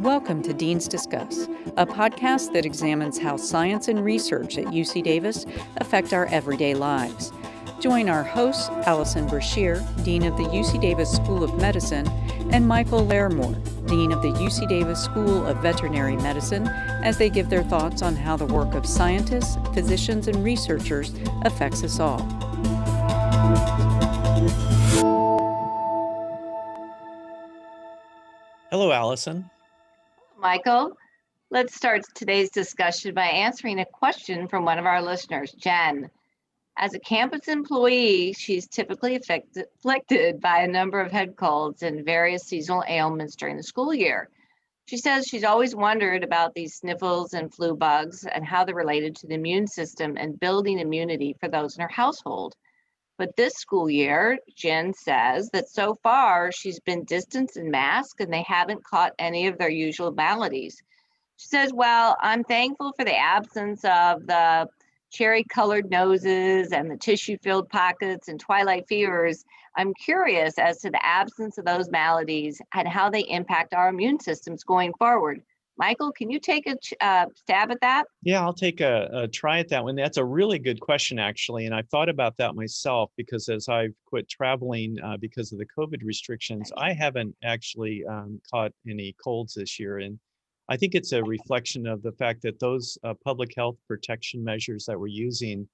Welcome to Dean's Discuss, a podcast that examines how science and research at UC Davis affect our everyday lives. Join our hosts, Allison Brashear, Dean of the UC Davis School of Medicine, and Michael Larimore, Dean of the UC Davis School of Veterinary Medicine, as they give their thoughts on how the work of scientists, physicians, and researchers affects us all. Hello, Allison. Michael, let's start today's discussion by answering a question from one of our listeners, Jen. As a campus employee, she's typically afflicted by a number of head colds and various seasonal ailments during the school year. She says she's always wondered about these sniffles and flu bugs and how they're related to the immune system and building immunity for those in her household. But this school year, Jen says that so far she's been distanced and masked and they haven't caught any of their usual maladies. She says, well, I'm thankful for the absence of the cherry-colored noses and the tissue-filled pockets and twilight fevers. I'm curious as to the absence of those maladies and how they impact our immune systems going forward. Michael, can you take a stab at that? Yeah, I'll take a try at that one. That's a really good question, actually. And I've thought about that myself because as I've quit traveling because of the COVID restrictions, I haven't actually caught any colds this year. And I think it's a reflection of the fact that those public health protection measures that we're using,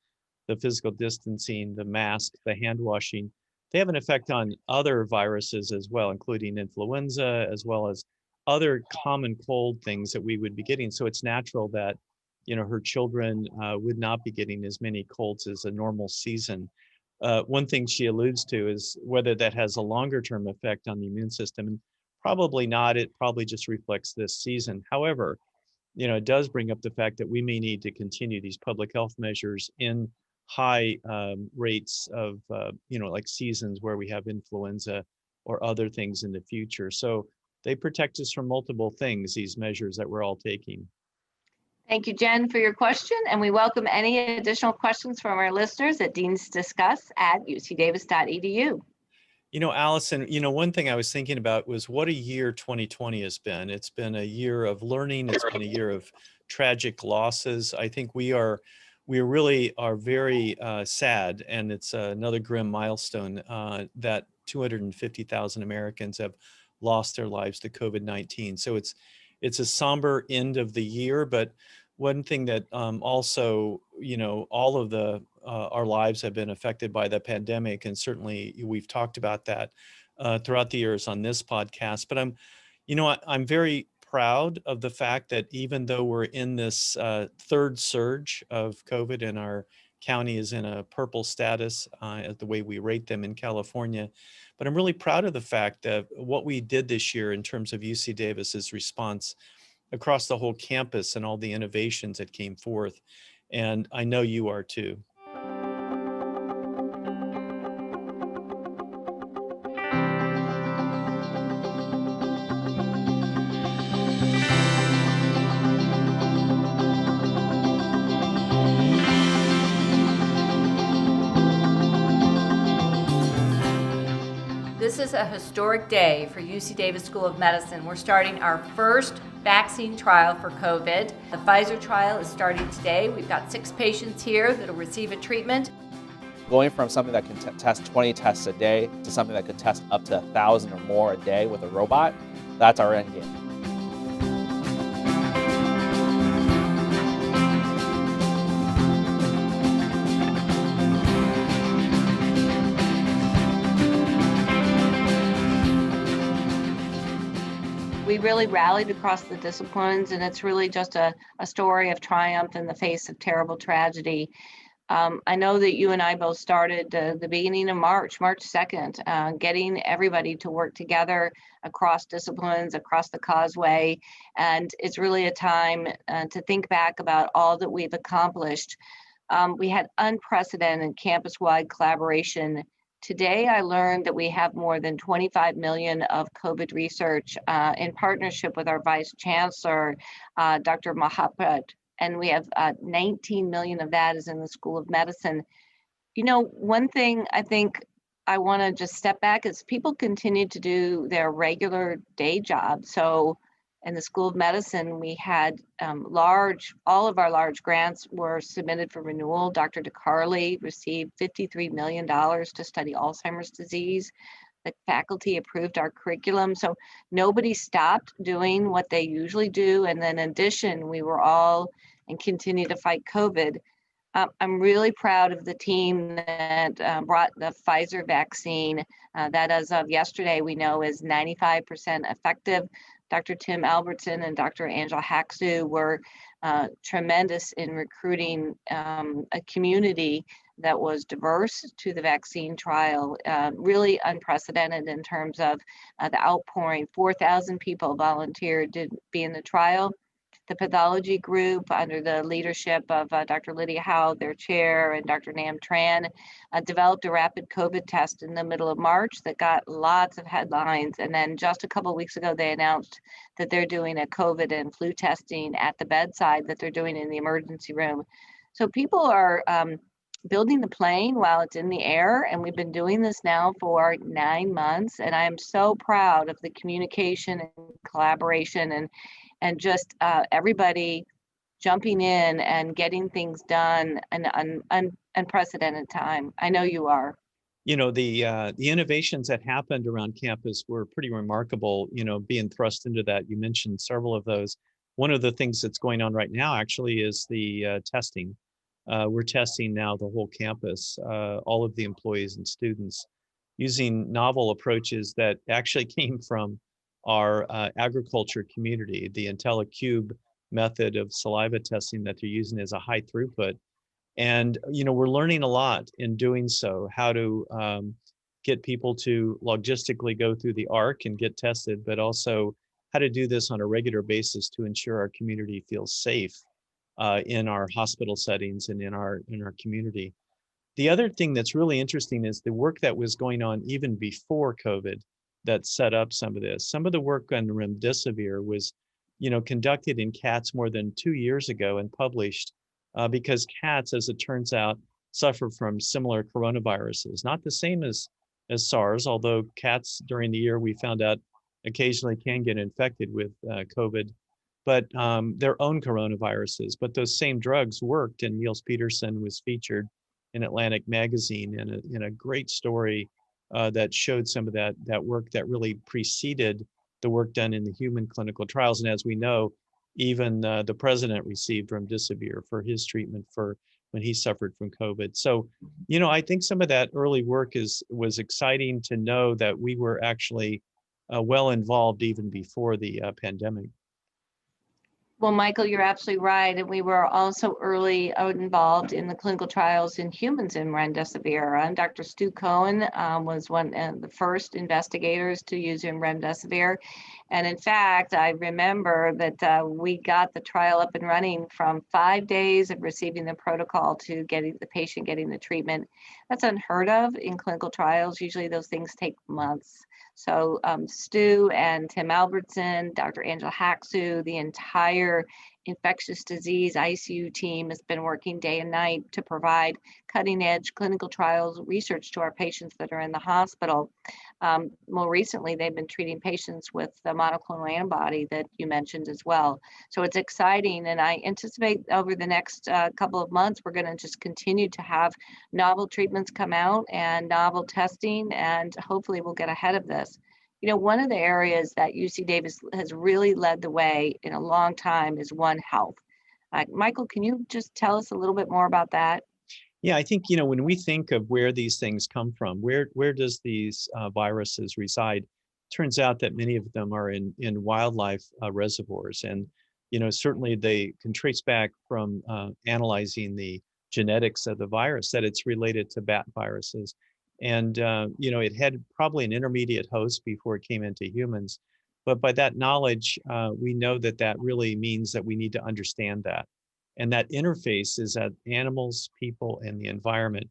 the physical distancing, the mask, the hand washing, they have an effect on other viruses as well, including influenza, as well as other common cold things that we would be getting. So it's natural that, her children would not be getting as many colds as a normal season. One thing she alludes to is whether that has a longer term effect on the immune system. And probably not. It probably just reflects this season. However, it does bring up the fact that we may need to continue these public health measures in high rates of, like seasons where we have influenza or other things in the future. So they protect us from multiple things, these measures that we're all taking. Thank you, Jen, for your question. And we welcome any additional questions from our listeners at deansdiscuss@ucdavis.edu. Allison, one thing I was thinking about was what a year 2020 has been. It's been a year of learning. It's been a year of tragic losses. I think we really are very sad, and it's another grim milestone that 250,000 Americans have lost their lives to COVID-19. So it's a somber end of the year, but one thing that also, all of our lives have been affected by the pandemic, and certainly we've talked about that throughout the years on this podcast. But I'm very proud of the fact that even though we're in this third surge of COVID and our county is in a purple status, the way we rate them in California. But I'm really proud of the fact that what we did this year in terms of UC Davis's response across the whole campus and all the innovations that came forth. And I know you are too. This is a historic day for UC Davis School of Medicine. We're starting our first vaccine trial for COVID. The Pfizer trial is starting today. We've got 6 patients here that will receive a treatment. Going from something that can test 20 tests a day to something that could test up to 1,000 or more a day with a robot, that's our end game. We really rallied across the disciplines, and it's really just a story of triumph in the face of terrible tragedy. I know that you and I both started the beginning of March 2nd, getting everybody to work together across disciplines, across the causeway. And it's really a time to think back about all that we've accomplished. We had unprecedented campus-wide collaboration. Today, I learned that we have more than 25 million of COVID research in partnership with our Vice Chancellor, Dr. Mahaprad, and we have 19 million of that is in the School of Medicine. One thing I think I want to just step back is people continue to do their regular day job. So In the School of Medicine, we had all of our large grants were submitted for renewal. Dr. DeCarli received $53 million to study Alzheimer's disease. The faculty approved our curriculum. So nobody stopped doing what they usually do. And then in addition, we were all and continue to fight COVID. I'm really proud of the team that brought the Pfizer vaccine that as of yesterday, we know is 95% effective. Dr. Tim Albertson and Dr. Angela Haxu were tremendous in recruiting a community that was diverse to the vaccine trial, really unprecedented in terms of the outpouring. 4,000 people volunteered to be in the trial. The pathology group, under the leadership of Dr. Lydia Howe, their chair, and Dr. Nam Tran, developed a rapid COVID test in the middle of March that got lots of headlines. And then just a couple of weeks ago, they announced that they're doing a COVID and flu testing at the bedside that they're doing in the emergency room. So people are building the plane while it's in the air, and we've been doing this now for 9 months. And I am so proud of the communication and collaboration and just everybody jumping in and getting things done in an unprecedented time. I know you are. The innovations that happened around campus were pretty remarkable, being thrust into that. You mentioned several of those. One of the things that's going on right now actually is the testing. We're testing now the whole campus, all of the employees and students, using novel approaches that actually came from our agriculture community. The IntelliCube method of saliva testing that they're using is a high throughput. And, we're learning a lot in doing so, how to get people to logistically go through the ARC and get tested, but also how to do this on a regular basis to ensure our community feels safe in our hospital settings and in our community. The other thing that's really interesting is the work that was going on even before COVID that set up some of this. Some of the work on remdesivir was, conducted in cats more than 2 years ago and published because cats, as it turns out, suffer from similar coronaviruses, not the same as SARS, although cats during the year we found out occasionally can get infected with COVID, but their own coronaviruses. But those same drugs worked, and Niels Peterson was featured in Atlantic Magazine in a great story that showed some of that work that really preceded the work done in the human clinical trials. And as we know, even the president received remdesivir for his treatment for when he suffered from COVID. So, I think some of that early work was exciting to know that we were actually well involved even before the pandemic. Well, Michael, you're absolutely right. And we were also early involved in the clinical trials in humans in remdesivir. And Dr. Stu Cohen was one of the first investigators to use remdesivir. And in fact, I remember that we got the trial up and running from 5 days of receiving the protocol to getting the patient getting the treatment. That's unheard of in clinical trials. Usually those things take months. So Stu and Tim Albertson, Dr. Angela Haxu, the entire infectious disease ICU team has been working day and night to provide cutting edge clinical trials research to our patients that are in the hospital. More recently, they've been treating patients with the monoclonal antibody that you mentioned as well. So it's exciting, and I anticipate over the next couple of months, we're going to just continue to have novel treatments come out and novel testing, and hopefully we'll get ahead of this. One of the areas that UC Davis has really led the way in a long time is One Health. Michael, can you just tell us a little bit more about that? Yeah, I think, when we think of where these things come from, where does these viruses reside? Turns out that many of them are in wildlife reservoirs. And, certainly they can trace back from analyzing the genetics of the virus that it's related to bat viruses. And, it had probably an intermediate host before it came into humans. But by that knowledge, we know that really means that we need to understand that. And that interface is at animals, people, and the environment.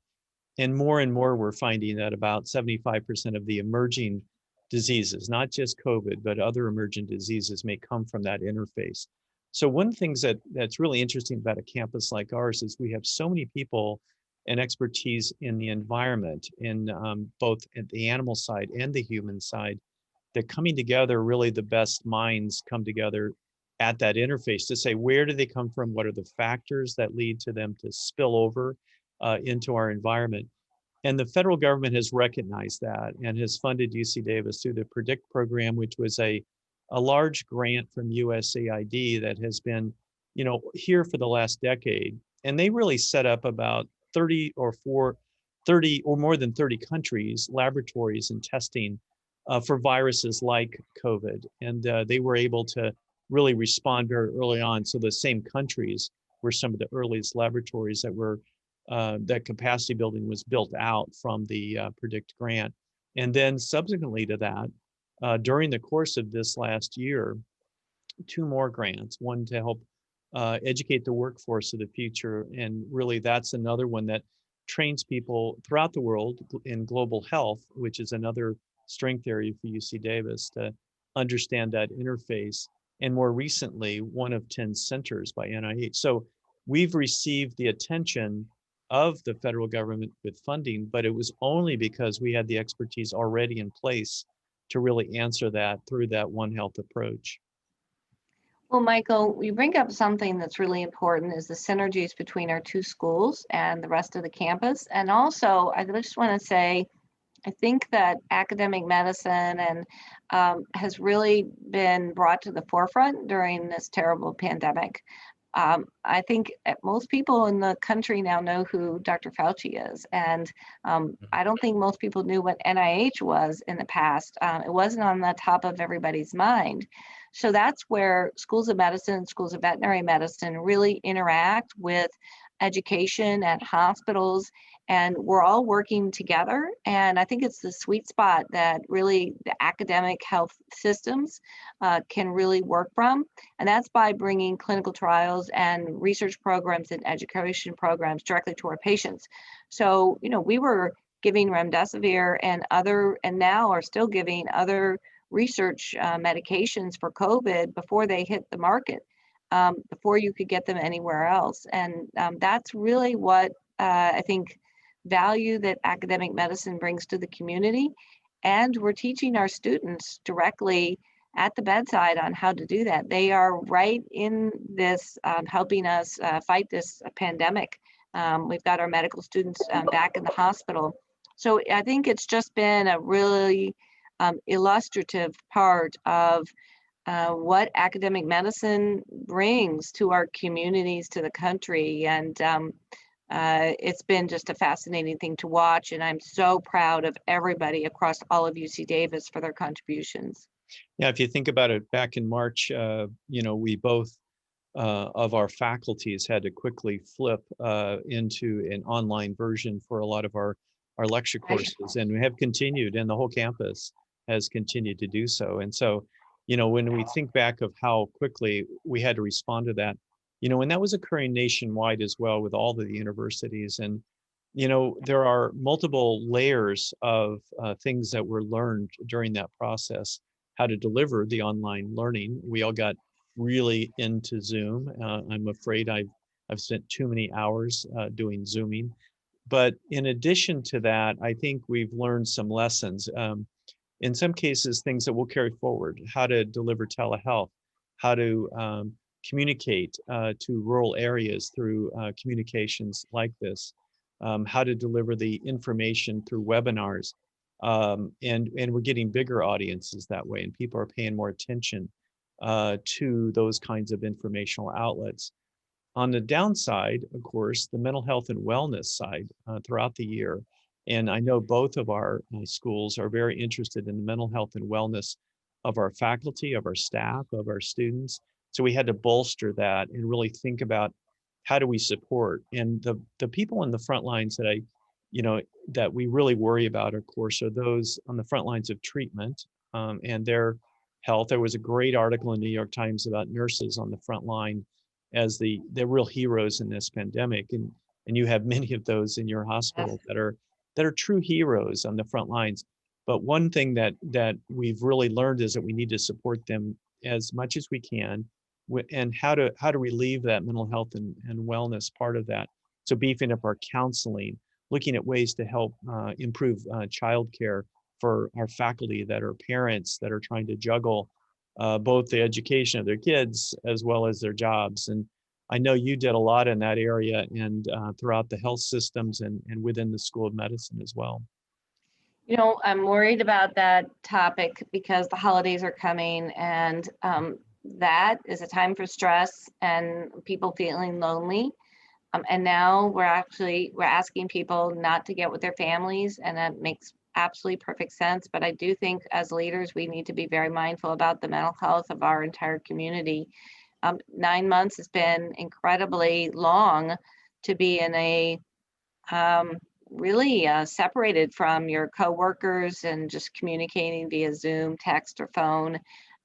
And more we're finding that about 75% of the emerging diseases, not just COVID, but other emergent diseases may come from that interface. So one of the things that's really interesting about a campus like ours is we have so many people and expertise in the environment, in both at the animal side and the human side. that coming together, really the best minds come together at that interface to say, where do they come from? What are the factors that lead to them to spill over into our environment? And the federal government has recognized that and has funded UC Davis through the PREDICT program, which was a large grant from USAID that has been, here for the last decade. And they really set up about 30 or more than 30 countries, laboratories and testing for viruses like COVID. And they were able to really respond very early on. So the same countries were some of the earliest laboratories that capacity building was built out from the PREDICT grant. And then subsequently to that, during the course of this last year, two more grants, one to help educate the workforce of the future. And really that's another one that trains people throughout the world in global health, which is another strength area for UC Davis to understand that interface. And more recently, one of 10 centers by NIH. So we've received the attention of the federal government with funding, but it was only because we had the expertise already in place to really answer that through that One Health approach. Well, Michael, you bring up something that's really important is the synergies between our two schools and the rest of the campus. And also, I just want to say, I think that academic medicine and has really been brought to the forefront during this terrible pandemic. I think most people in the country now know who Dr. Fauci is. And I don't think most people knew what NIH was in the past. It wasn't on the top of everybody's mind. So that's where schools of medicine, schools of veterinary medicine really interact with education at hospitals, and we're all working together. And I think it's the sweet spot that really the academic health systems can really work from. And that's by bringing clinical trials and research programs and education programs directly to our patients. So, we were giving remdesivir and now are still giving other research medications for COVID before they hit the market, before you could get them anywhere else. And that's really what I think value that academic medicine brings to the community. And we're teaching our students directly at the bedside on how to do that. They are right in this, helping us fight this pandemic. We've got our medical students back in the hospital. So I think it's just been a really illustrative part of what academic medicine brings to our communities, to the country. And it's been just a fascinating thing to watch. And I'm so proud of everybody across all of UC Davis for their contributions. Yeah, if you think about it, back in March, we both of our faculties had to quickly flip into an online version for a lot of our lecture courses, and we have continued, and the whole campus has continued to do so. And so, when we think back of how quickly we had to respond to that, and that was occurring nationwide as well with all of the universities. And, there are multiple layers of things that were learned during that process, how to deliver the online learning. We all got really into Zoom. I'm afraid I've spent too many hours doing Zooming. But in addition to that, I think we've learned some lessons. In some cases, things that we'll carry forward, how to deliver telehealth, how to communicate to rural areas through communications like this, how to deliver the information through webinars. And we're getting bigger audiences that way, and people are paying more attention to those kinds of informational outlets. On the downside, of course, the mental health and wellness side throughout the year. And I know both of our schools are very interested in the mental health and wellness of our faculty, of our staff, of our students. So we had to bolster that and really think about how do we support. And the people on the front lines that we really worry about, of course, are those on the front lines of treatment and their health. There was a great article in the New York Times about nurses on the front line as the real heroes in this pandemic. And you have many of those in your hospital that are true heroes on the front lines. But one thing that we've really learned is that we need to support them as much as we can, and how to relieve that mental health and wellness part of that. So beefing up our counseling, looking at ways to help improve childcare for our faculty that are parents that are trying to juggle both the education of their kids as well as their jobs. And I know you did a lot in that area and throughout the health systems and within the School of Medicine as well. You know, I'm worried about that topic because the holidays are coming, and that is a time for stress and people feeling lonely. And now we're asking people not to get with their families, and that makes absolutely perfect sense. But I do think as leaders, we need to be very mindful about the mental health of our entire community. 9 months has been incredibly long to be in a really separated from your coworkers and just communicating via Zoom, text, or phone.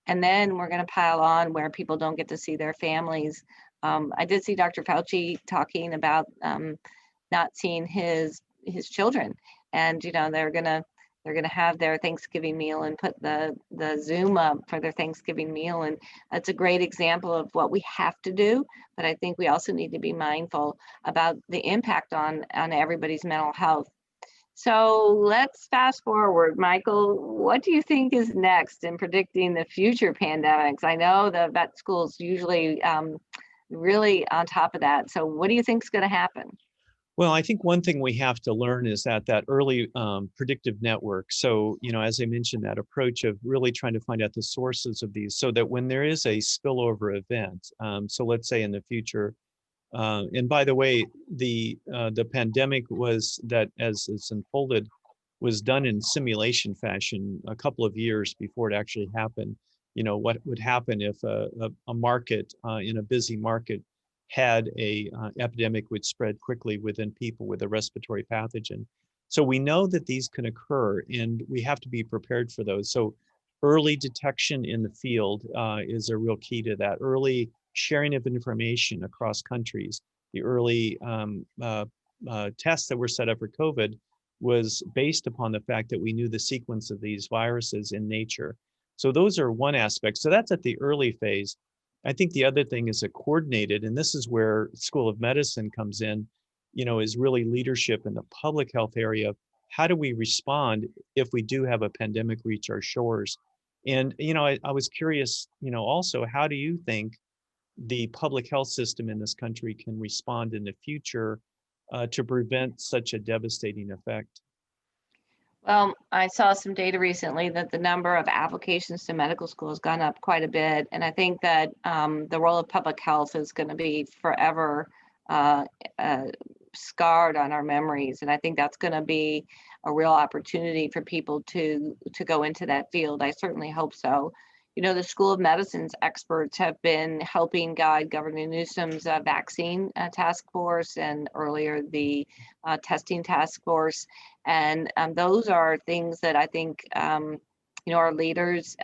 And then we're going to pile on where people don't get to see their families. I did see Dr. Fauci talking about not seeing his children, and they're gonna have their Thanksgiving meal and put the Zoom up for their Thanksgiving meal, and that's a great example of what we have to do. But I think we also need to be mindful about the impact on everybody's mental health. So let's fast forward. Michael, what do you think is next in predicting the future pandemics? I know the vet school's usually really on top of that. So what do you think is going to happen? Well, I think one thing we have to learn is that early predictive network. So, as I mentioned, that approach of really trying to find out the sources of these so that when there is a spillover event, so let's say in the future, and by the way, the pandemic was that as it's unfolded was done in simulation fashion a couple of years before it actually happened. What would happen if a market in a busy market had a epidemic would spread quickly within people with a respiratory pathogen. So we know that these can occur and we have to be prepared for those. So early detection in the field is a real key to that. Early sharing of information across countries. The early tests that were set up for COVID was based upon the fact that we knew the sequence of these viruses in nature. So those are one aspect. So that's at the early phase. I think the other thing is a coordinated, and this is where School of Medicine comes in, is really leadership in the public health area. How do we respond if we do have a pandemic reach our shores? And, I was curious, also, how do you think the public health system in this country can respond in the future to prevent such a devastating effect? Well, I saw some data recently that the number of applications to medical school has gone up quite a bit. And I think that the role of public health is going to be forever scarred on our memories. And I think that's going to be a real opportunity for people to go into that field. I certainly hope so. The School of Medicine's experts have been helping guide Governor Newsom's vaccine task force and earlier the testing task force. And those are things that I think, our leaders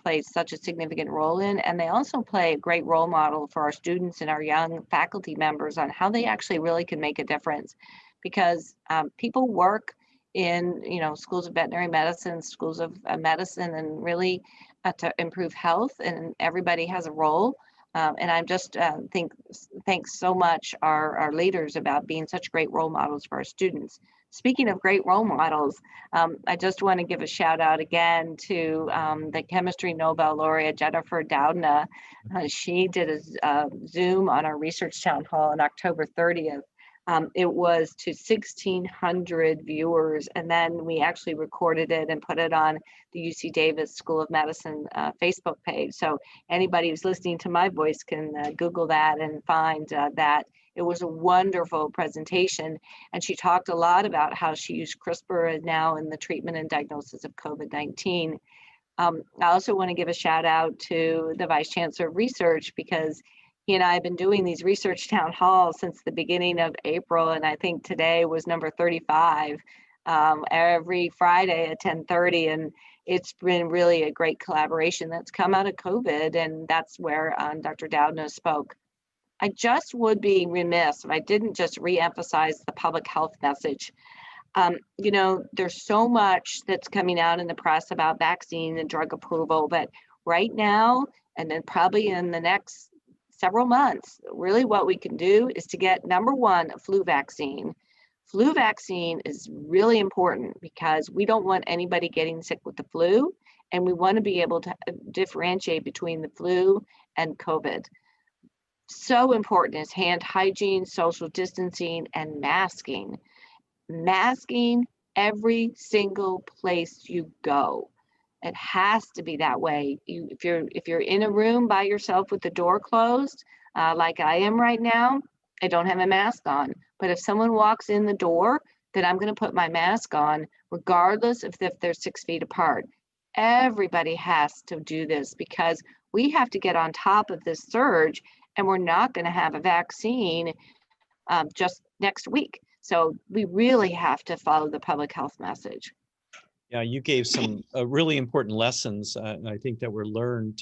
play such a significant role in. And they also play a great role model for our students and our young faculty members on how they actually really can make a difference. Because people work in schools of veterinary medicine, schools of medicine, and really to improve health, and everybody has a role. And I'm just thanks so much our leaders about being such great role models for our students. Speaking of great role models, I just want to give a shout out again to the chemistry Nobel laureate Jennifer Doudna. She did a Zoom on our research town hall on October 30th. It was to 1,600 viewers, and then we actually recorded it and put it on the UC Davis School of Medicine Facebook page. So anybody who's listening to my voice can Google that and find that. It was a wonderful presentation, and she talked a lot about how she used CRISPR now in the treatment and diagnosis of COVID-19. I also want to give a shout out to the Vice Chancellor of Research, because he and I have been doing these research town halls since the beginning of April, and I think today was number 35, every Friday at 10:30, and it's been really a great collaboration that's come out of COVID, and that's where Dr. Doudna spoke. I just would be remiss if I didn't just reemphasize the public health message. There's so much that's coming out in the press about vaccine and drug approval, but right now, and then probably in the next several months, really what we can do is to get, number one, a flu vaccine Flu vaccine is really important because we don't want anybody getting sick with the flu, and we want to be able to differentiate between the flu and COVID. So important is hand hygiene, social distancing, and masking. Masking every single place you go. It has to be that way. If you're in a room by yourself with the door closed, like I am right now, I don't have a mask on. But if someone walks in the door, then I'm going to put my mask on, regardless if they're 6 feet apart. Everybody has to do this because we have to get on top of this surge, and we're not going to have a vaccine just next week. So we really have to follow the public health message. Yeah, you gave some really important lessons, I think, that were learned,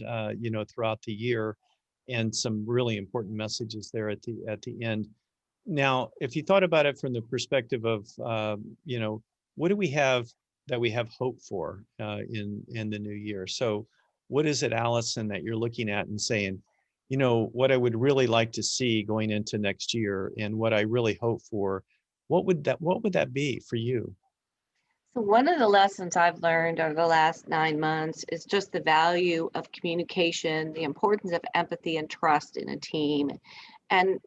throughout the year, and some really important messages there at the end. Now, if you thought about it from the perspective of, what do we have that we have hope for in the new year? So, what is it, Allison, that you're looking at and saying, what I would really like to see going into next year, and what I really hope for? What would that be for you? So one of the lessons I've learned over the last 9 months is just the value of communication, the importance of empathy and trust in a team. And,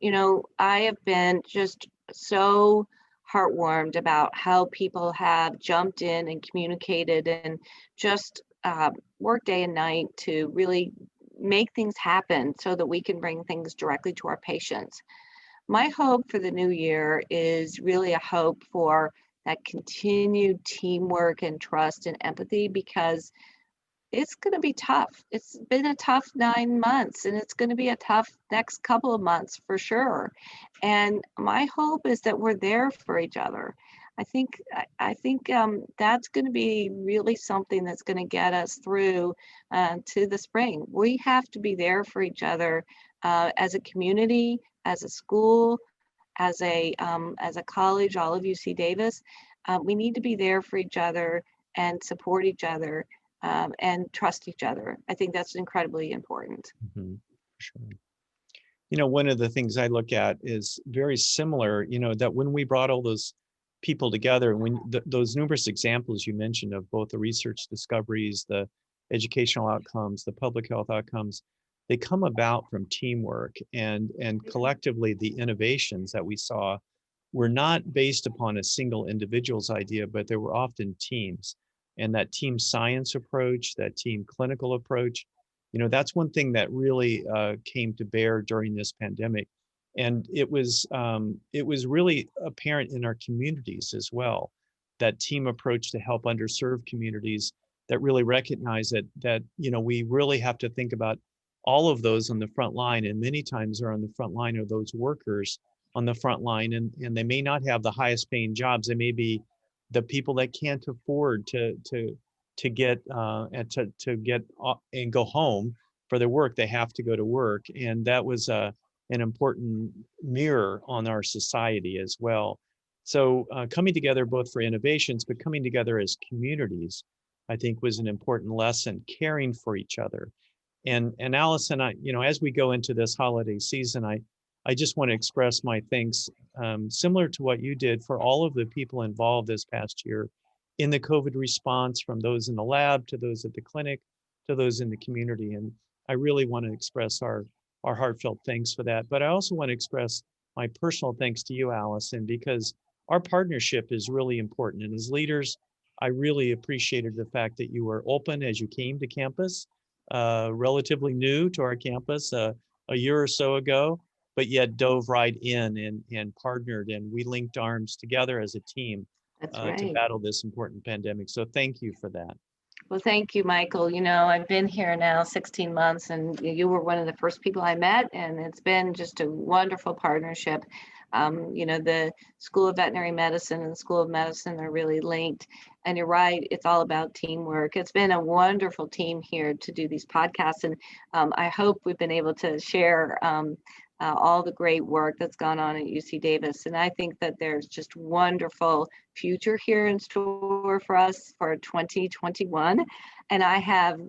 I have been just so heartwarmed about how people have jumped in and communicated and just worked day and night to really make things happen so that we can bring things directly to our patients. My hope for the new year is really a hope for that continued teamwork and trust and empathy, because it's going to be tough. It's been a tough 9 months, and it's going to be a tough next couple of months for sure. And my hope is that we're there for each other. I think that's going to be really something that's going to get us through to the spring. We have to be there for each other as a community, as a school, as a college, all of UC Davis. We need to be there for each other and support each other and trust each other. I think that's incredibly important. Mm-hmm. Sure. One of the things I look at is very similar, that when we brought all those people together, when those numerous examples you mentioned of both the research discoveries, the educational outcomes, the public health outcomes, they come about from teamwork, and collectively the innovations that we saw were not based upon a single individual's idea, but there were often teams. And that team science approach, that team clinical approach, that's one thing that really came to bear during this pandemic. And it was really apparent in our communities as well, that team approach to help underserved communities that really recognize that we really have to think about all of those on the front line, and many times are on the front line of those workers on the front line, and they may not have the highest paying jobs. They may be the people that can't afford to get and go home for their work. They have to go to work, and that was an important mirror on our society as well. So coming together both for innovations, but coming together as communities, I think was an important lesson, caring for each other. And Allison, as we go into this holiday season, I just want to express my thanks, similar to what you did, for all of the people involved this past year in the COVID response, from those in the lab to those at the clinic to those in the community. And I really want to express our heartfelt thanks for that. But I also want to express my personal thanks to you, Allison, because our partnership is really important. And as leaders, I really appreciated the fact that you were open as you came to campus, relatively new to our campus a year or so ago, but yet dove right in and partnered, and we linked arms together as a team to battle this important pandemic. So thank you for that. Well, thank you, Michael. I've been here now 16 months, and you were one of the first people I met, and it's been just a wonderful partnership. The School of Veterinary Medicine and the School of Medicine are really linked. And you're right, it's all about teamwork. It's been a wonderful team here to do these podcasts, and I hope we've been able to share all the great work that's gone on at UC Davis. And I think that there's just wonderful future here in store for us for 2021. And I have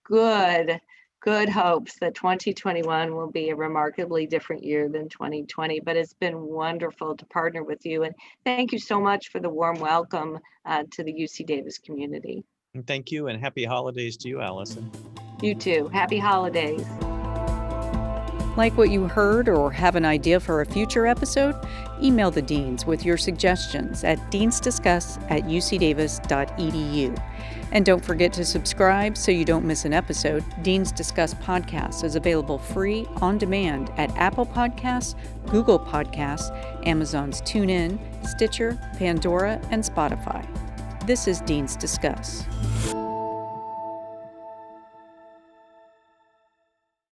good good hopes that 2021 will be a remarkably different year than 2020, but it's been wonderful to partner with you. And thank you so much for the warm welcome to the UC Davis community. And thank you, and happy holidays to you, Allison. You too. Happy holidays. Like what you heard or have an idea for a future episode? Email the deans with your suggestions at deansdiscuss@ucdavis.edu. And don't forget to subscribe so you don't miss an episode. Deans Discuss Podcast is available free on demand at Apple Podcasts, Google Podcasts, Amazon's TuneIn, Stitcher, Pandora, and Spotify. This is Deans Discuss.